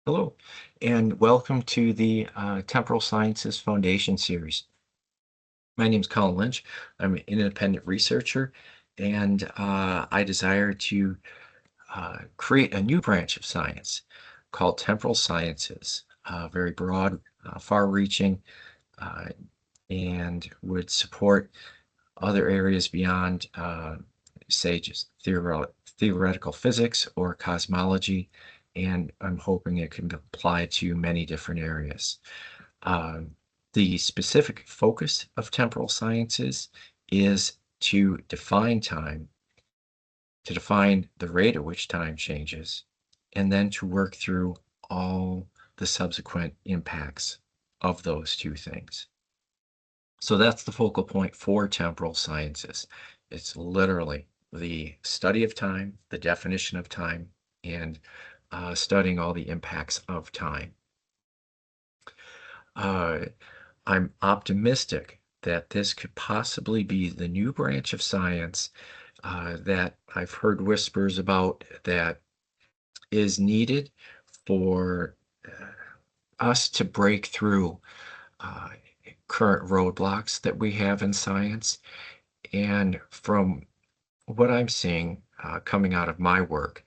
Hello, and welcome to the Temporal Sciences Foundation series. My name is Colin Lynch. I'm an independent researcher, and I desire to create a new branch of science called Temporal Sciences, very broad, far-reaching, uh, and would support other areas beyond, say, just theoretical physics or cosmology, and I'm hoping it can apply to many different areas. Um, the specific focus of temporal sciences is to define time, to define the rate at which time changes, and then to work through all the subsequent impacts of those two things. So that's the focal point for temporal sciences. It's literally the study of time, the definition of time, and studying all the impacts of time. Uh, I'm optimistic that this could possibly be the new branch of science that I've heard whispers about that is needed for us to break through uh, current roadblocks that we have in science. And from what I'm seeing coming out of my work,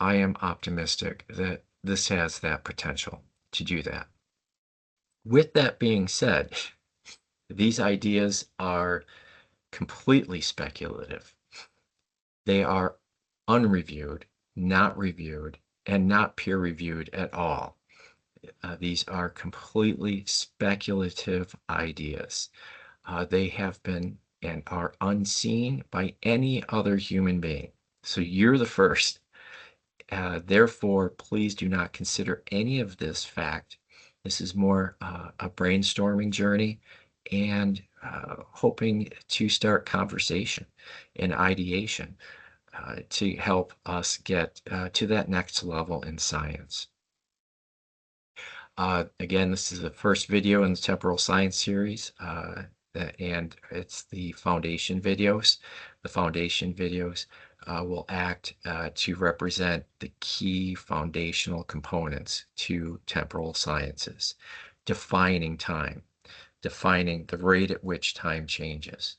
I am optimistic that this has that potential to do that. With that being said, these ideas are completely speculative. They are unreviewed, not reviewed, and not peer-reviewed at all. These are completely speculative ideas. They have been and are unseen by any other human being. So you're the first. Therefore, please do not consider any of this fact. This is more a brainstorming journey and hoping to start conversation and ideation to help us get to that next level in science. Again, this is the first video in the Temporal Science series, and it's the foundation videos. The foundation videos will act to represent the key foundational components to temporal sciences, defining time, defining the rate at which time changes,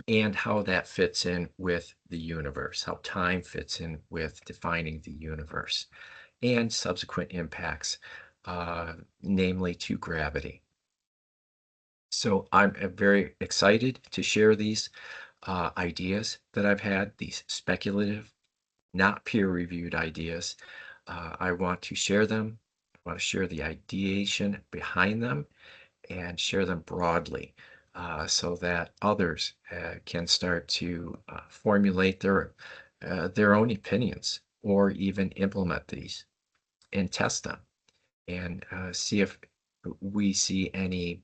and how that fits in with the universe, how time fits in with defining the universe, and subsequent impacts, namely to gravity. So I'm very excited to share these ideas that I've had, these speculative, not peer-reviewed ideas. I want to share them. I want to share the ideation behind them and share them broadly so that others can start to formulate their own opinions or even implement these and test them and see if we see any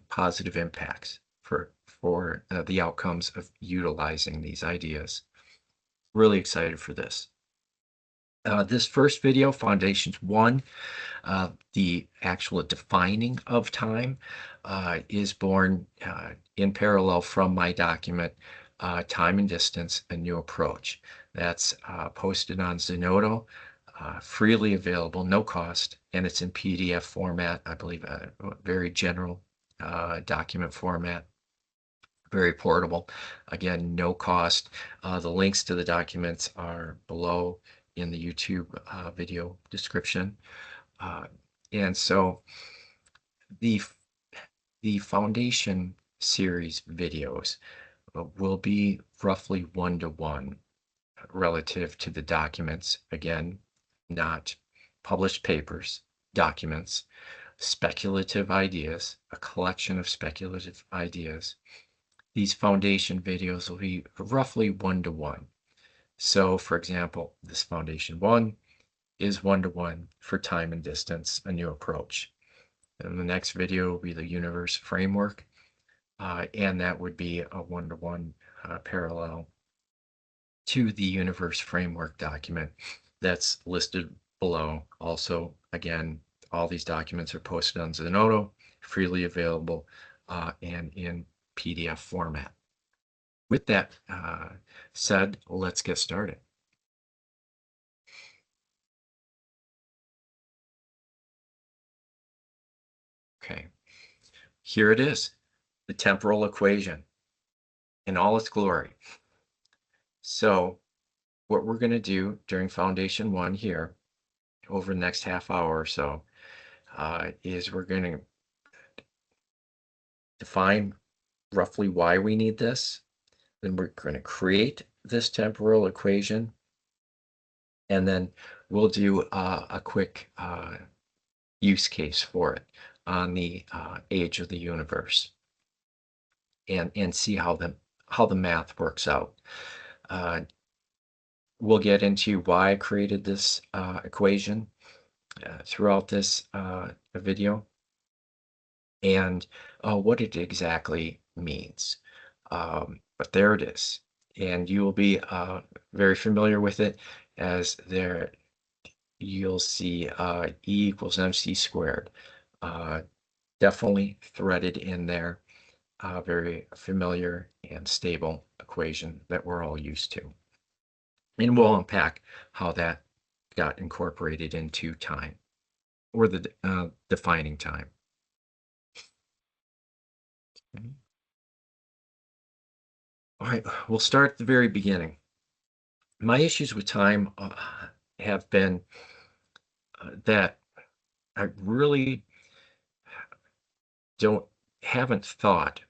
positive impacts for the outcomes of utilizing these ideas. Really excited for this. This first video, Foundations 1, the actual defining of time, is born in parallel from my document, Time and Distance, A New Approach. That's posted on Zenodo, freely available, no cost, and it's in PDF format, I believe a very general document format, very portable. Again, no cost. The links to the documents are below in the YouTube video description. Uh, and so the the foundation series videos will be roughly 1-to-1 relative to the documents. Again, not published papers, documents, speculative ideas, a collection of speculative ideas. These foundation videos will be roughly 1-to-1. So, for example, this foundation 1 is 1-to-1 for time and distance, a new approach. And the next video will be the universe framework, and that would be a 1-to-1 parallel to the universe framework document that's listed below. Also, again, all these documents are posted on Zenodo, freely available, and in PDF format. With that said, let's get started. Okay, here it is, the temporal equation in all its glory. So what we're going to do during Foundation 1 here over the next half hour or so is we're going to define roughly why we need this. Then we're going to create this temporal equation, and then we'll do a quick use case for it on the age of the universe, and see how the math works out. We'll get into why I created this equation throughout this video, and what it exactly means. But there it is, and you will be very familiar with it, as there you'll see E equals mc squared, definitely threaded in there, very familiar and stable equation that we're all used to. And we'll unpack how that got incorporated into time, or the defining time. Okay. All right, we'll start at the very beginning. My issues with time have been that I really haven't thought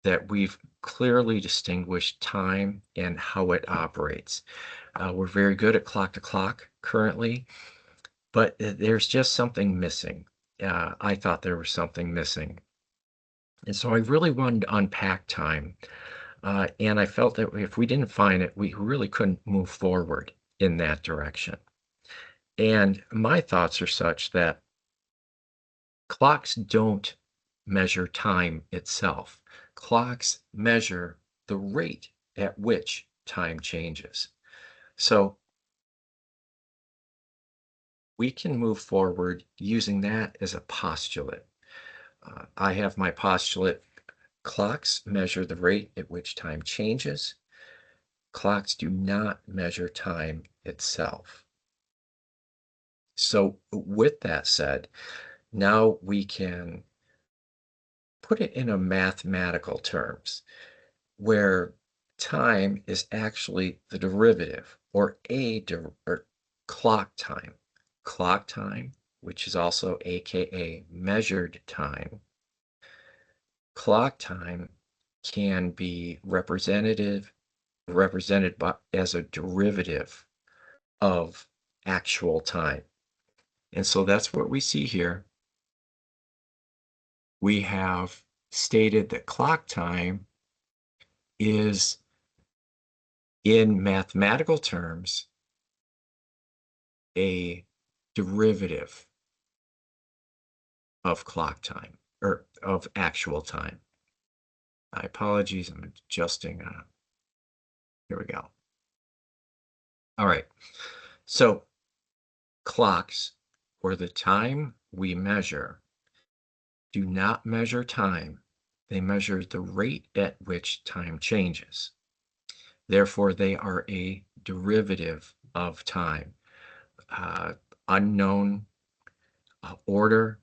that we've clearly distinguished time and how it operates. We're very good at clock to clock currently, but there's just something missing. I thought there was something missing. And so I really wanted to unpack time. And I felt that if we didn't find it, we really couldn't move forward in that direction. And my thoughts are such that clocks don't measure time itself. Clocks measure the rate at which time changes. So we can move forward using that as a postulate. I have my postulate: clocks measure the rate at which time changes. Clocks do not measure time itself. So with that said, now we can put it in a mathematical terms, where time is actually the derivative, or clock time. Clock time, which is also AKA measured time. Clock time can be represented as a derivative of actual time. And so that's what we see here. We have stated that clock time is, in mathematical terms, a derivative of clock time, or of actual time. My apologies, I'm adjusting. Here we go. All right, so clocks, or the time we measure, do not measure time. They measure the rate at which time changes. Therefore, they are a derivative of time. Unknown order,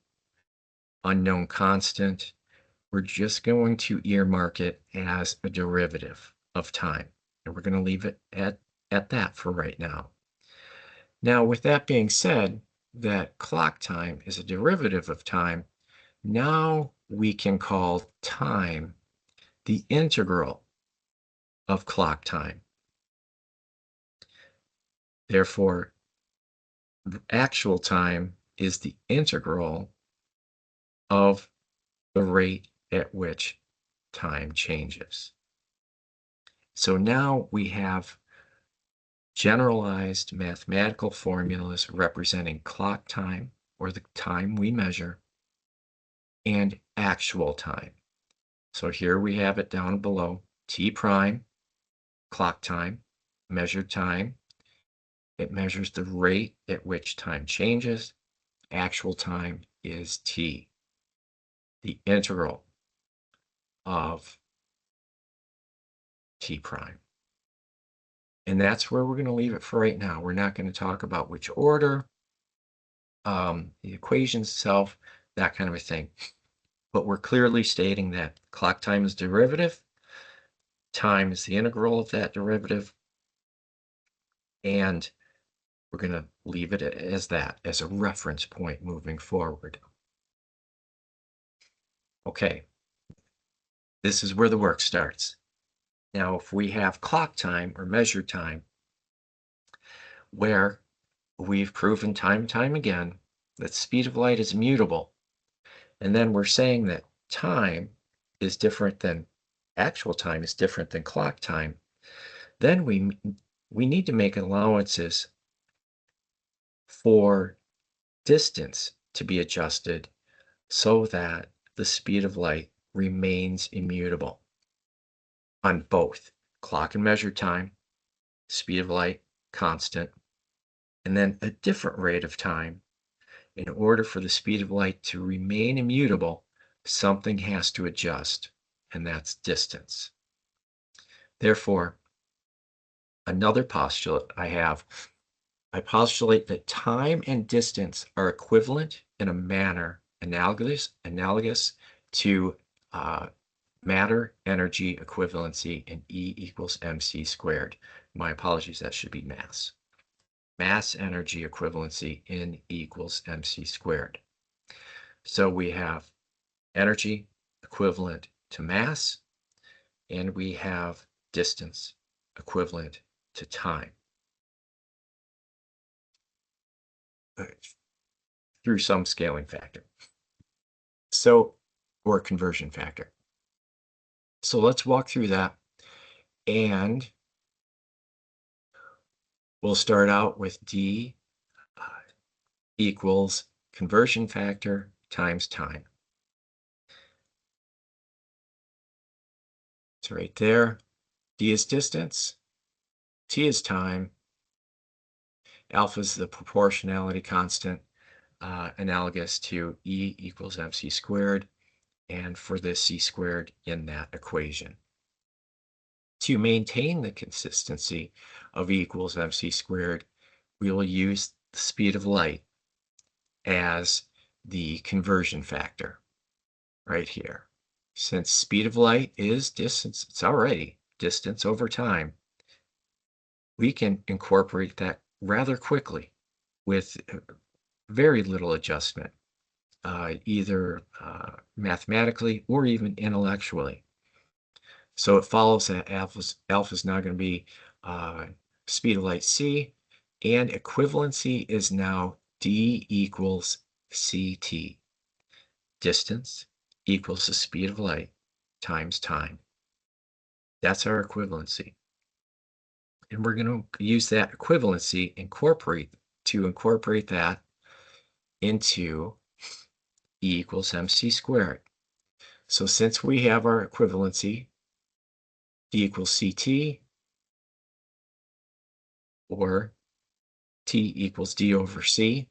unknown constant. We're just going to earmark it as a derivative of time. And we're going to leave it at that for right now. Now, with that being said, that clock time is a derivative of time, now we can call time the integral of clock time. Therefore, actual time is the integral of the rate at which time changes. So now we have generalized mathematical formulas representing clock time, or the time we measure, and actual time. So here we have it down below: T prime, clock time, measured time. It measures the rate at which time changes. Actual time is T, the integral of T prime. And that's where we're going to leave it for right now. We're not going to talk about which order, the equation itself, that kind of a thing. but we're clearly stating that clock time is derivative, time is the integral of that derivative, and we're going to leave it as that, as a reference point moving forward. Okay, this is where the work starts. Now, if we have clock time or measured time, where we've proven time and time again that speed of light is immutable, and then we're saying that time is different than actual time is different than clock time, then we need to make allowances for distance to be adjusted so that the speed of light remains immutable on both clock and measured time, speed of light constant, and then a different rate of time. In order for the speed of light to remain immutable, something has to adjust, and that's distance. Therefore, another postulate I postulate that time and distance are equivalent in a manner analogous to matter energy equivalency in E equals mc squared. My apologies, that should be mass. Mass energy equivalency in E equals mc squared. So we have energy equivalent to mass, and we have distance equivalent to time through some scaling factor. So, or conversion factor. So let's walk through that, and we'll start out with D equals conversion factor times time. It's right there. D is distance, T is time, alpha is the proportionality constant, analogous to E equals mc squared, and for the c squared in that equation. To maintain the consistency of E equals mc squared, we will use the speed of light as the conversion factor right here. Since speed of light is distance, it's already distance over time, we can incorporate that rather quickly with very little adjustment, either mathematically or even intellectually. So it follows that alpha is now going to be speed of light c, and equivalency is now d equals ct. Distance equals the speed of light times time. That's our equivalency. And we're going to use that equivalency to incorporate that into E equals mc squared. So since we have our equivalency, D equals ct, or T equals D over C,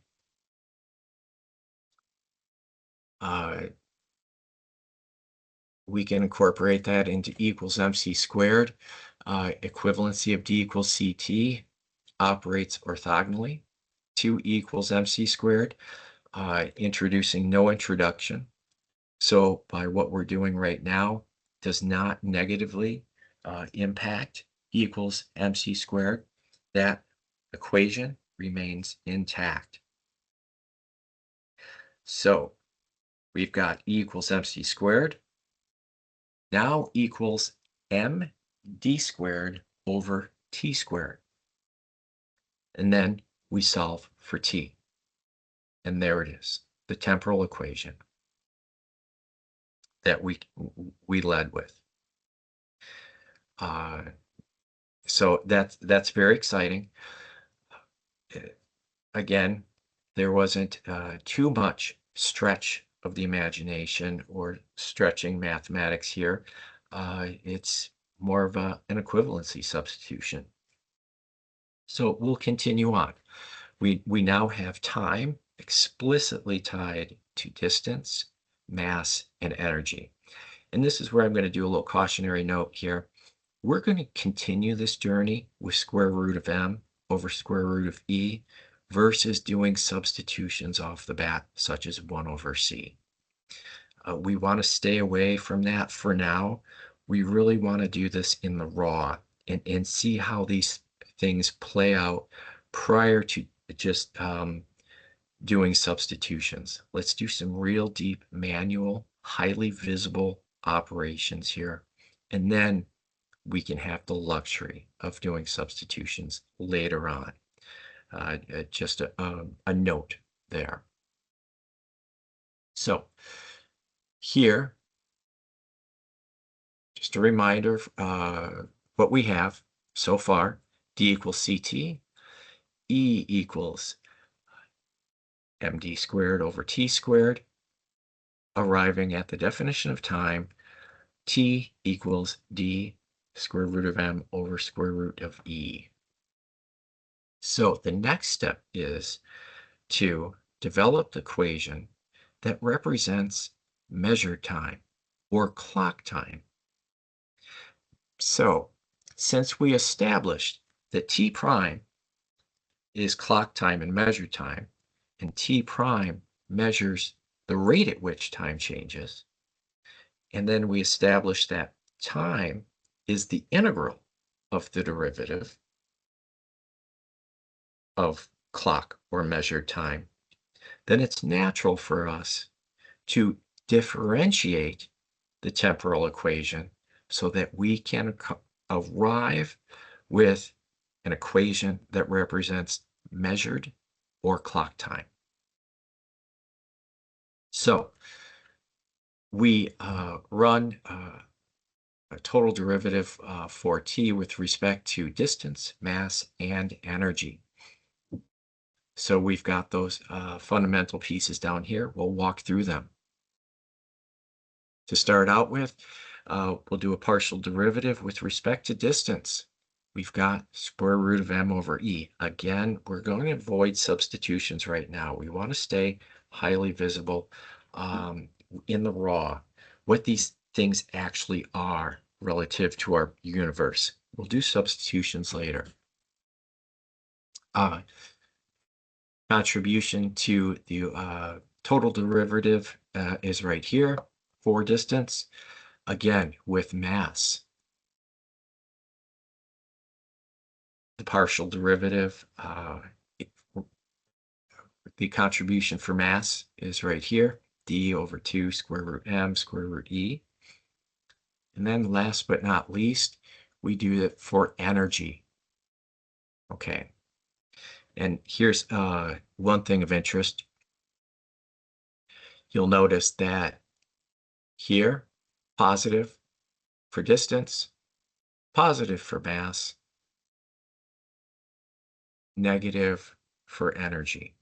we can incorporate that into E equals mc squared. Equivalency of D equals ct operates orthogonally to E equals mc squared, introducing no introduction. So by what we're doing right now does not negatively impact E equals mc squared. That equation remains intact. So we've got E equals mc squared now equals md squared over t squared. And then we solve for t. And there it is, the temporal equation that we led with. So that's very exciting. Again, there wasn't too much stretch of the imagination or stretching mathematics here. It's more of an equivalency substitution. So we'll continue on. We now have time explicitly tied to distance, mass, and energy. And this is where I'm going to do a little cautionary note here. We're going to continue this journey with square root of m over square root of e versus doing substitutions off the bat, such as 1 over c. We want to stay away from that for now. We really want to do this in the raw and see how these things play out prior to just doing substitutions. Let's do some real deep manual, highly visible operations here. And then we can have the luxury of doing substitutions later on. Just a note there. So here, just a reminder, what we have so far: D equals CT, E equals MD squared over T squared, arriving at the definition of time, T equals D square root of M over square root of E. So the next step is to develop the equation that represents measured time or clock time. So since we established that T prime is clock time and measured time, and T prime measures the rate at which time changes, and then we established that time is the integral of the derivative of clock or measured time, then it's natural for us to differentiate the temporal equation so that we can arrive with an equation that represents measured or clock time. So we run a total derivative for t with respect to distance, mass, and energy. So we've got those fundamental pieces down here. We'll walk through them. To start out with, we'll do a partial derivative with respect to distance. We've got square root of m over e. Again, we're going to avoid substitutions right now. We want to stay highly visible in the raw, what these things actually are relative to our universe. We'll do substitutions later. Contribution to the total derivative is right here for distance, again with mass. The partial derivative, the contribution for mass is right here, d over 2 square root m square root e. And then last but not least, we do it for energy. Okay. And here's one thing of interest. You'll notice that here, positive for distance, positive for mass, negative for energy.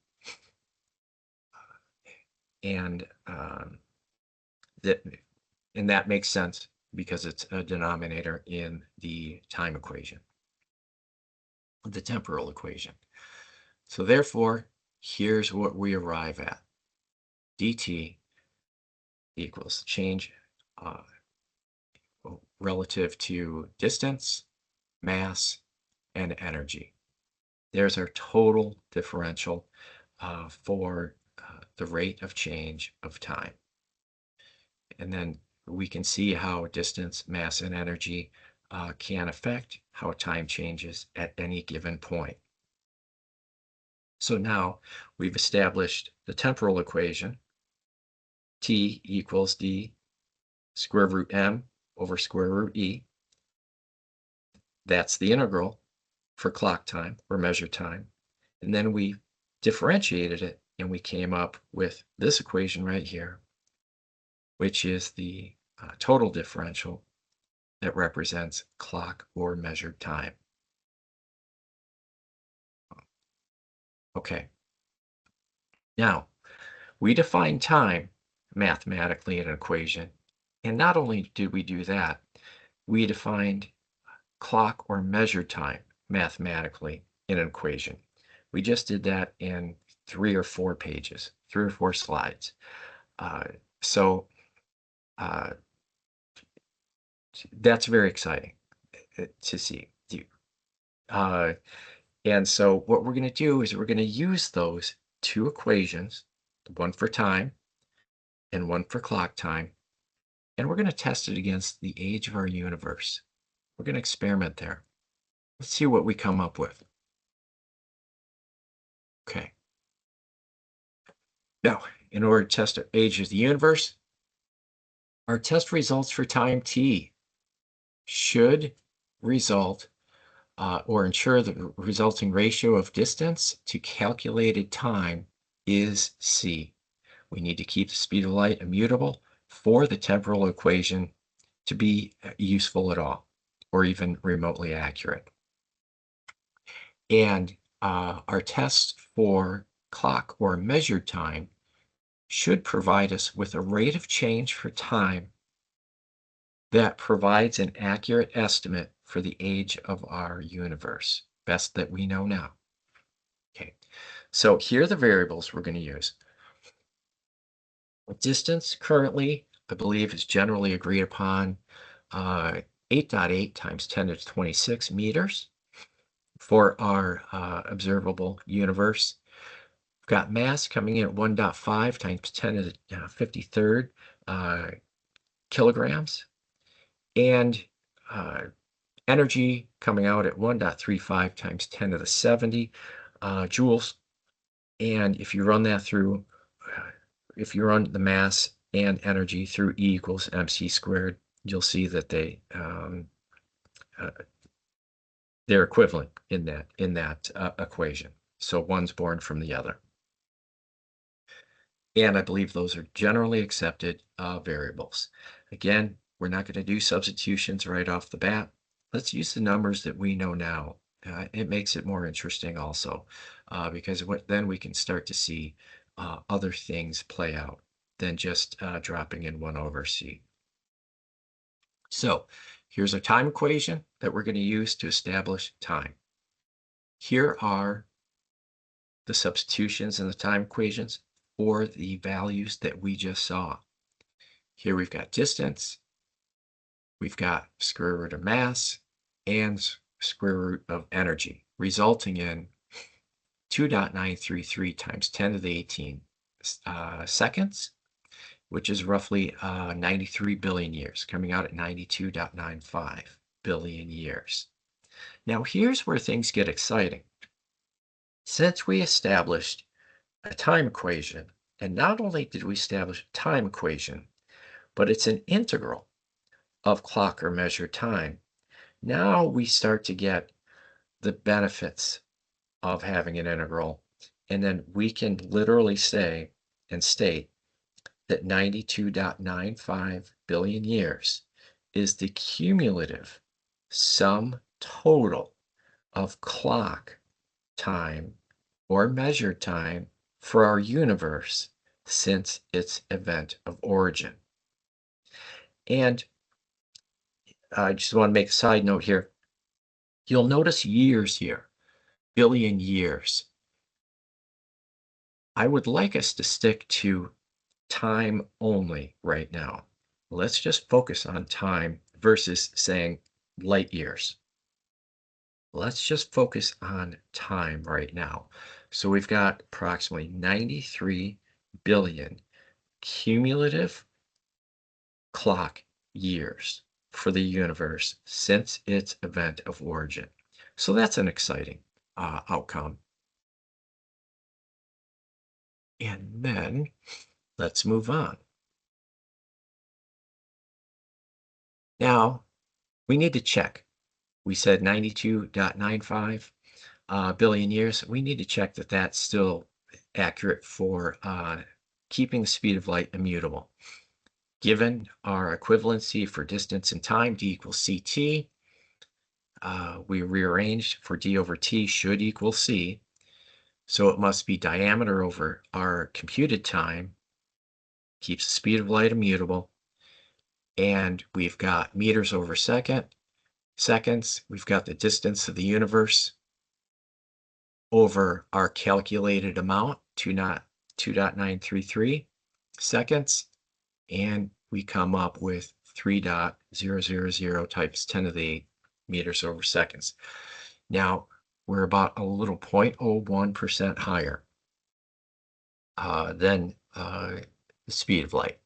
And that makes sense because it's a denominator in the time equation, the temporal equation. So therefore, here's what we arrive at. dt equals change relative to distance, mass, and energy. There's our total differential for the rate of change of time. And then we can see how distance, mass, and energy can affect how time changes at any given point. So now we've established the temporal equation. T equals d square root m over square root e. That's the integral for clock time or measured time. And then we differentiated it and we came up with this equation right here, which is the total differential that represents clock or measured time. Okay. Now, we define time mathematically in an equation. And not only did we do that, we defined clock or measured time mathematically in an equation. We just did that in 3 or 4 pages, 3 or 4 slides. That's very exciting to see. And so what we're going to do is we're going to use those 2 equations, one for time and one for clock time. And we're going to test it against the age of our universe. We're going to experiment there. Let's see what we come up with. Okay. Now, in order to test the age of the universe, our test results for time t should result or ensure the resulting ratio of distance to calculated time is c. We need to keep the speed of light immutable for the temporal equation to be useful at all, or even remotely accurate. And our tests for clock or measured time should provide us with a rate of change for time that provides an accurate estimate for the age of our universe, best that we know now. Okay, so here are the variables we're going to use. Distance currently, I believe, is generally agreed upon 8.8 times 10 to the 26 meters for our observable universe. We've got mass coming in at 1.5 times 10 to the 53rd kilograms, and energy coming out at 1.35 times 10 to the 70 joules. And if you run that through, if you run the mass and energy through E equals mc squared, you'll see that they're equivalent in that equation. So one's born from the other. And I believe those are generally accepted variables. Again, we're not going to do substitutions right off the bat. Let's use the numbers that we know now. It makes it more interesting also, because then we can start to see other things play out than just dropping in 1 over c. So here's a time equation that we're going to use to establish time. Here are the substitutions in the time equations for the values that we just saw. Here we've got distance, we've got square root of mass, and square root of energy, resulting in 2.933 times 10 to the 18 seconds, which is roughly 93 billion years, coming out at 92.95 billion years. Now here's where things get exciting. Since we established a time equation, and not only did we establish a time equation, but it's an integral of clock or measured time, now we start to get the benefits of having an integral, and then we can literally say and state that 92.95 billion years is the cumulative sum total of clock time or measured time for our universe since its event of origin. And I just want to make a side note here. You'll notice years here, billion years. I would like us to stick to time only right now. Let's just focus on time versus saying light years. Let's just focus on time right now. So we've got approximately 93 billion cumulative clock years for the universe since its event of origin. So that's an exciting outcome. And then let's move on. Now we need to check. We said 92.95 billion years. We need to check that that's still accurate for keeping the speed of light immutable. Given our equivalency for distance and time, d equals ct, we rearranged for d over t should equal c. So it must be diameter over our computed time, keeps the speed of light immutable. And we've got meters over seconds. We've got the distance of the universe over our calculated amount, 2.933 seconds. And we come up with 3.000 times 10 to the 8 meters over seconds. Now, we're about a little 0.01% higher than the speed of light.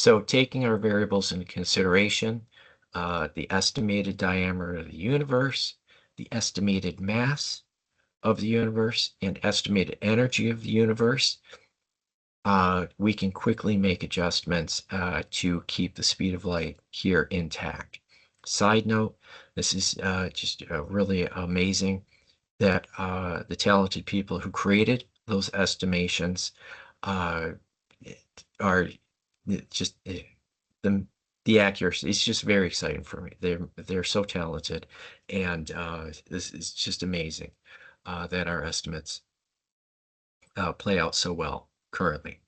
So taking our variables into consideration, the estimated diameter of the universe, the estimated mass of the universe, and estimated energy of the universe, we can quickly make adjustments to keep the speed of light here intact. Side note, this is just really amazing that the talented people who created those estimations uh, are just the the accuracy. It's just very exciting for me. They're so talented, and this is just amazing that our estimates play out so well currently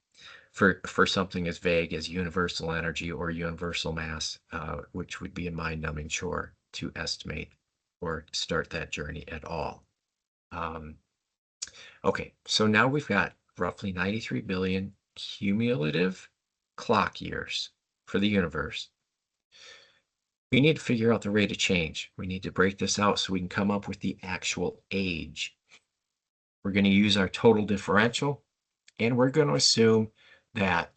for something as vague as universal energy or universal mass, which would be a mind-numbing chore to estimate or start that journey at all. Okay, so now we've got roughly 93 billion cumulative clock years for the universe. We need to figure out the rate of change. We need to break this out so we can come up with the actual age. We're going to use our total differential, and we're going to assume that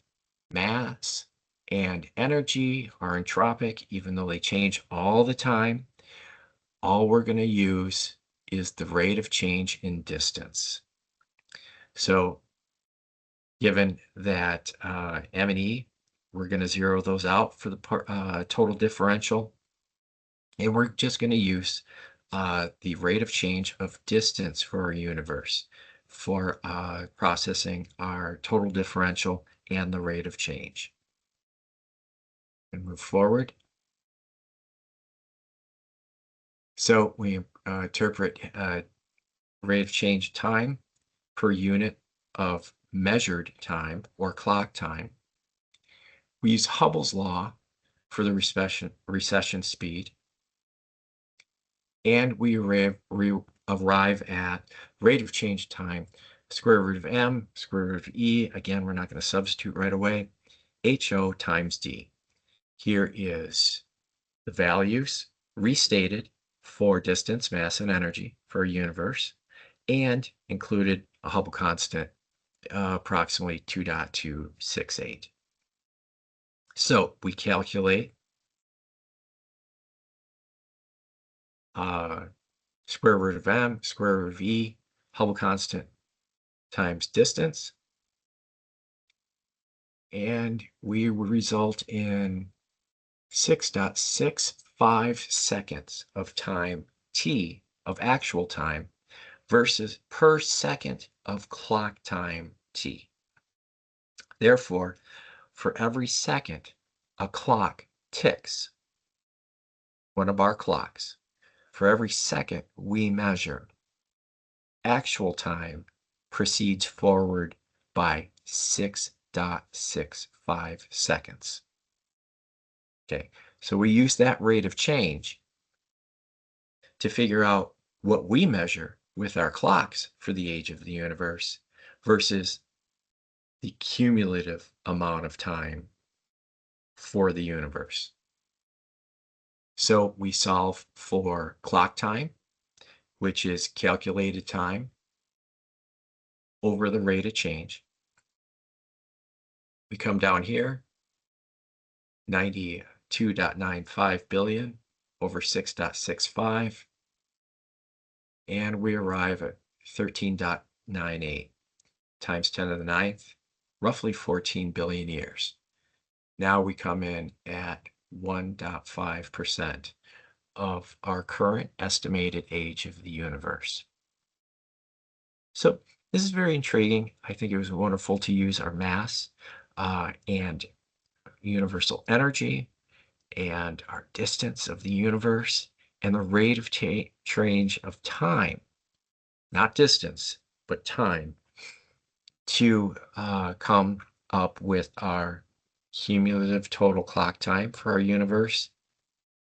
mass and energy are entropic, even though they change all the time. All we're going to use is the rate of change in distance. So given that M and E, we're going to zero those out for the total differential. And we're just going to use the rate of change of distance for our universe for processing our total differential and the rate of change. And move forward. So we interpret rate of change time per unit of measured time or clock time. We use Hubble's law for the recession speed, and we arrive at rate of change time, square root of m, square root of e. Again, we're not going to substitute right away. HO times d. Here is the values restated for distance, mass, and energy for a universe, and included a Hubble constant, approximately 2.268. So we calculate square root of m, square root of e, Hubble constant times distance, and we would result in 6.65 seconds of time t, of actual time, versus per second of clock time t. Therefore, for every second a clock ticks, one of our clocks, for every second we measure, actual time proceeds forward by 6.65 seconds. Okay, so we use that rate of change to figure out what we measure with our clocks for the age of the universe versus the cumulative amount of time for the universe. So we solve for clock time, which is calculated time over the rate of change. We come down here, 92.95 billion over 6.65, and we arrive at 13.98 times 10 to the ninth, roughly 14 billion years. Now we come in at 1.5% of our current estimated age of the universe. So this is very intriguing. I think it was wonderful to use our mass and universal energy and our distance of the universe and the rate of change of time, not distance, but time, to come up with our cumulative total clock time for our universe,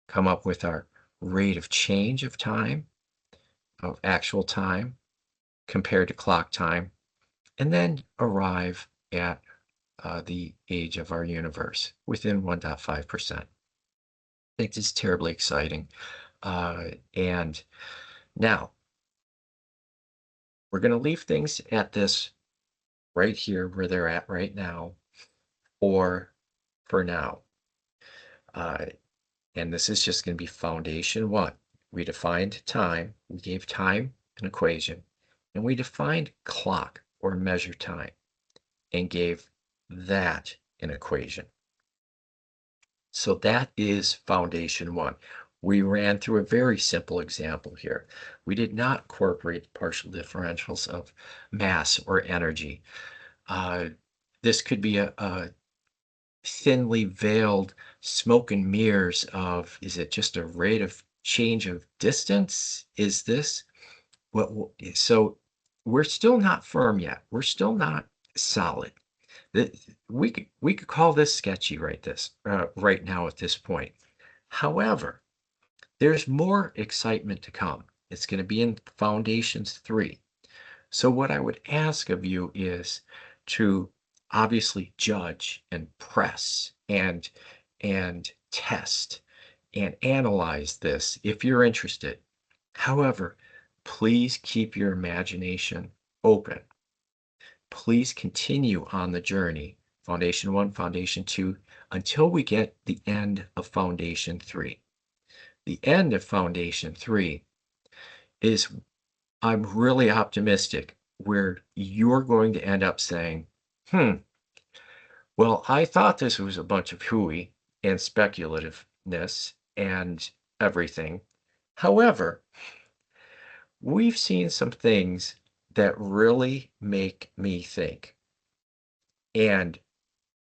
come up with our rate of change of time, of actual time compared to clock time, and then arrive at the age of our universe within 1.5%. I think this is terribly exciting. And now we're going to leave things at this right here where they're at right now for for now. Uh, and this is just going to be foundation one. We defined time, we gave time an equation, and we defined clock or measure time and gave that an equation. So that is foundation one. We ran through a very simple example here. We did not incorporate partial differentials of mass or energy. This could be a thinly veiled smoke and mirrors of, is it just a rate of change of distance? Is this what? So we're still not firm yet. We're still not solid. We could call this sketchy right now at this point. However, there's more excitement to come. It's going to be in Foundations 3. So what I would ask of you is to obviously judge and press and test and analyze this if you're interested. However, please keep your imagination open. Please continue on the journey, Foundation 1, Foundation 2, until we get the end of Foundation 3. The end of Foundation 3 is, I'm really optimistic, where you're going to end up saying, well, I thought this was a bunch of hooey and speculativeness and everything. However, we've seen some things that really make me think. And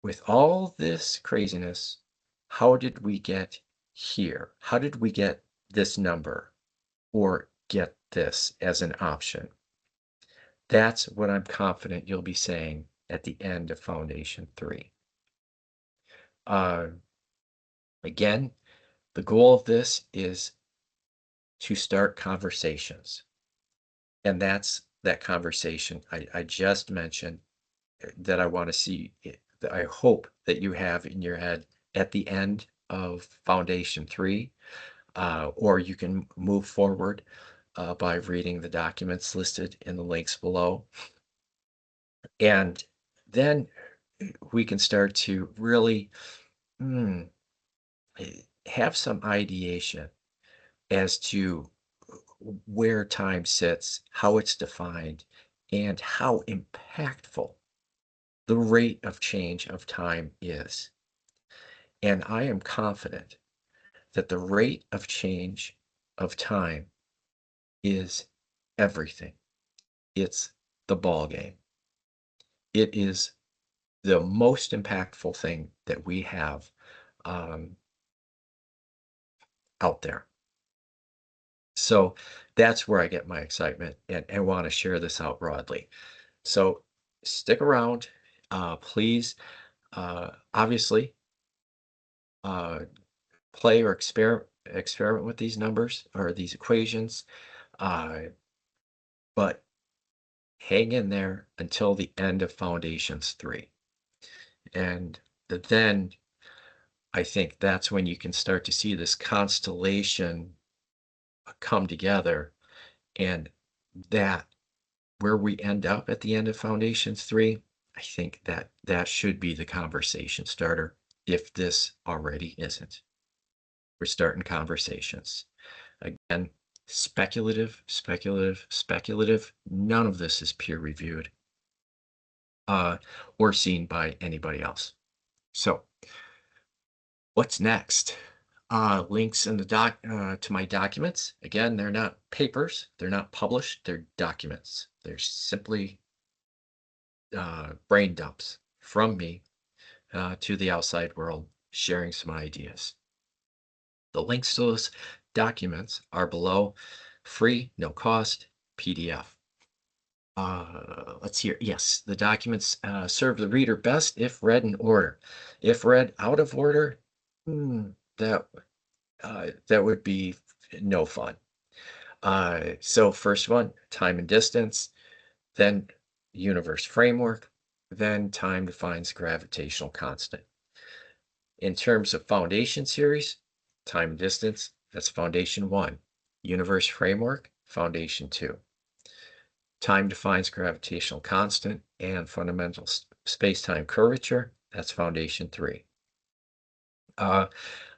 with all this craziness, how did we get here? How did we get this number or get this as an option? That's what I'm confident you'll be saying at the end of Foundation 3. Again, the goal of this is to start conversations. And that's that conversation I just mentioned that I want to see, that I hope that you have in your head at the end of Foundation 3, or you can move forward by reading the documents listed in the links below. And then we can start to really have some ideation as to where time sits, how it's defined, and how impactful the rate of change of time is. And I am confident that the rate of change of time is everything. It's the ball game. It is the most impactful thing that we have out there. So that's where I get my excitement and want to share this out broadly. So stick around, please. Obviously, uh, play or experiment with these numbers or these equations, uh, but hang in there until the end of Foundations 3. And then I think that's when you can start to see this constellation come together, and that where we end up at the end of Foundations 3, I think that should be the conversation starter if this already isn't. We're starting conversations. Again, speculative, speculative, speculative. None of this is peer reviewed or seen by anybody else. So what's next? Links in the to my documents. Again, they're not papers. They're not published. They're documents. They're simply brain dumps from me to the outside world, sharing some ideas. The links to those documents are below, free, no cost, PDF. Let's see here. Yes, the documents serve the reader best if read in order. If read out of order, that that would be no fun. So first one, time and distance, then universe framework, then time defines gravitational constant. In terms of foundation series, time and distance, that's Foundation 1. Universe framework, Foundation 2. Time defines gravitational constant and fundamental space-time curvature, that's Foundation 3. Uh,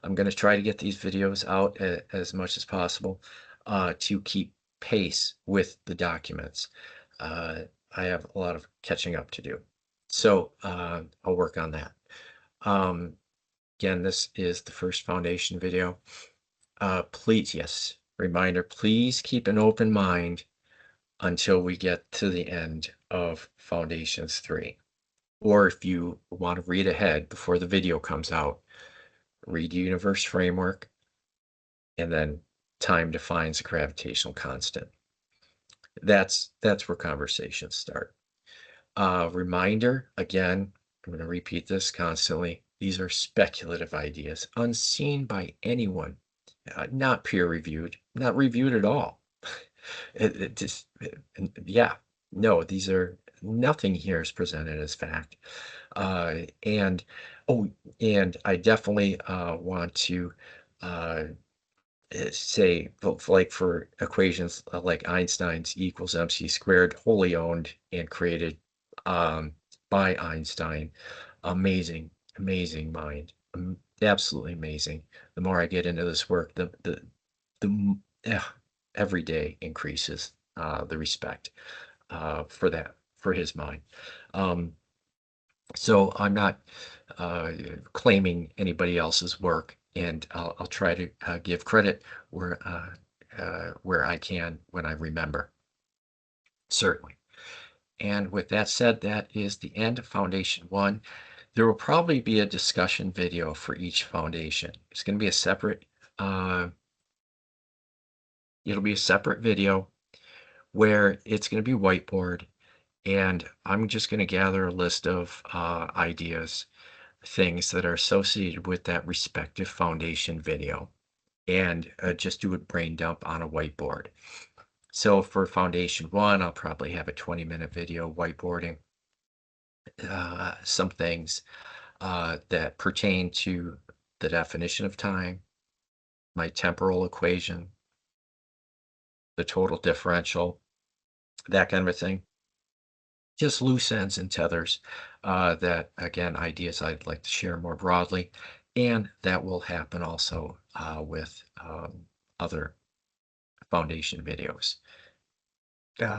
I'm going to try to get these videos out as much as possible to keep pace with the documents. Uh, I have a lot of catching up to do. So I'll work on that. Um, Again, this is the first foundation video. Please, yes, reminder, please keep an open mind until we get to the end of Foundations 3. Or if you want to read ahead before the video comes out, read Universe Framework, and then time defines a gravitational constant. That's where conversations start. Reminder, again, I'm going to repeat this constantly. These are speculative ideas, unseen by anyone, not peer reviewed, not reviewed at all. It just, yeah, no, these are nothing here is presented as fact. And oh, and I definitely want to uh, say, like for equations like Einstein's E equals mc squared, wholly owned and created um, by Einstein. Amazing, amazing mind. Absolutely amazing. The more I get into this work, yeah, every day increases the respect for that, for his mind. Um, so I'm not claiming anybody else's work, and I'll try to give credit where I can when I remember, certainly. And with that said, that is the end of Foundation 1. There will probably be a discussion video for each foundation. It's going to be a separate, uh, it'll be a separate video where it's going to be whiteboard, and I'm just going to gather a list of ideas, things that are associated with that respective foundation video, and just do a brain dump on a whiteboard. So for Foundation 1, I'll probably have a 20-minute video whiteboarding some things that pertain to the definition of time, my temporal equation, the total differential, that kind of a thing. Just loose ends and tethers that, again, ideas I'd like to share more broadly. And that will happen also with other foundation videos.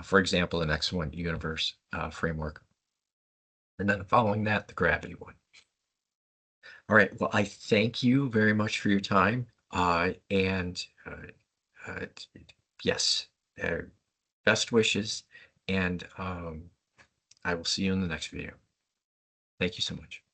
For example, the next one, universe framework. And then following that, the gravity one. All right. Well, I thank you very much for your time. And yes, uh, best wishes. And I will see you in the next video. Thank you so much.